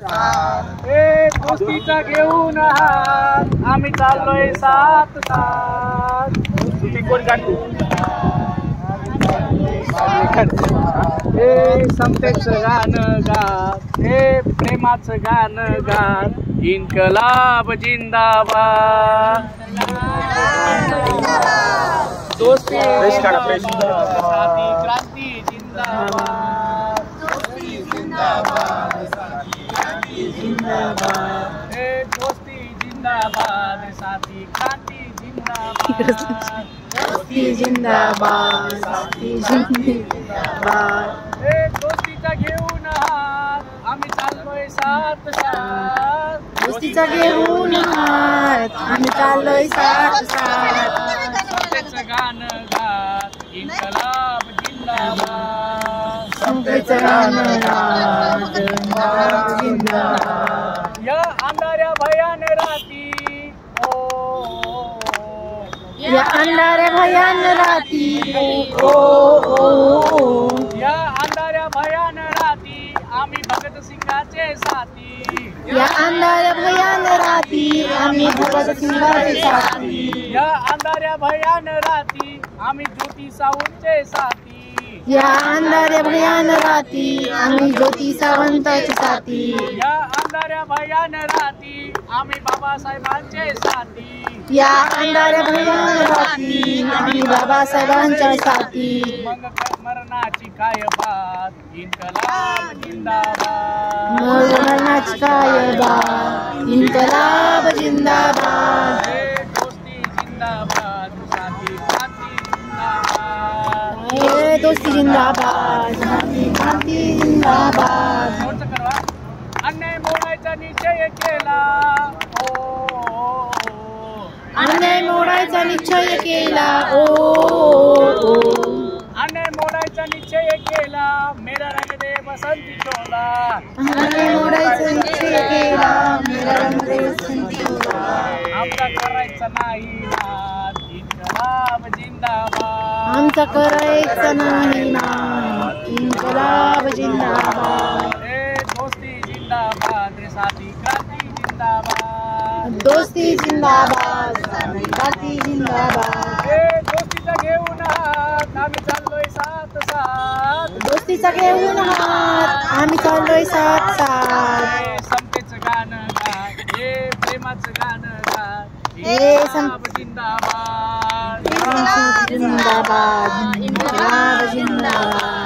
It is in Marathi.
दोस्तीचा घेऊन हात आम्ही चाललोय साथ साथ. तुम्ही कोण काढतो? हे समतेचं गाणं गात, हे प्रेमाचं गाणं गात, इन्कलाब जिंदाबाद. दोस्ती साथी क्रांती जिंदाबाद. हे दोस्ती जिंदाबाद, साथी क्रांती जिंदाबाद. दोस्ती जिंदाबाद, साथी जिंदाबाद. हे दोस्तीचा घेऊन हात आम्ही चाललोय साथ साथ. दोस्तीचा घेऊन हात आम्ही चाललोय साथ साथ. समतेचं गाणं गात, इन्कलाब जिंदाबाद. समतेचं गाणं गात, इन्कलाब जिंदाबाद. या अंधाऱ्या भयान राती या अंधाऱ्या भयान राती या अंधाऱ्या भयान राती आम्ही भगत सिंगाचे साथी. या अंधाऱ्या भयान राती आम्ही भगत सिंगाचे साथी. या अंधाऱ्या भयान राती आम्ही ज्योती सावंतचे साथी. या अंधाऱ्या भयान राती आम्ही ज्योती सावंताची साथी. या अंधाऱ्या भयान राती आम्ही बाबासाहेबांचे साथी. या अंधाऱ्या भयान राती आम्ही बाबासाहेबांच्या साथी. मग मरणाची काय बात, इन्कलाब जिंदाबाद. मरणाची काय बात, इन्कलाब जिंदाबाद. हे दोस्ती जिंदाबाद, साथी क्रांती जिंदाबाद. हे दोस्ती जिंदाबाद, साथी क्रांती जिंदाबाद. कोणतं करवा? अन्याय मोडायचा निश्चय केला. अन्याय मोडायचा निश्चय केला. अन्याय मोडायचा निश्चय केला. मेरा रंग दे बसंती चोला. अन्याय मोडायचा निश्चय केला. मेरा रंग दे बसंती चोला. आमचा करायचा नाही नाद, इन्कलाब जिंदाबाद. आमचा करायचा नाही नाद, इन्कलाब जिंदाबाद. हे दोस्ती जिंदाबाद, रे साथी क्रांती जिंदाबाद. दोस्ती जिंदाबाद, साथी क्रांती जिंदाबाद. हे दोस्तीचा घेऊन हात आम्ही चाललोय साथ साथ. दोस्तीचा घेऊन हात आम्ही चाललोय साथ साथ. हे समतेचं गाणं गात, हे प्रेमाचं गाणं गात, हे इन्कलाब जिंदाबाद. जिंदाबाद, इन्कलाब जिंदाबाद.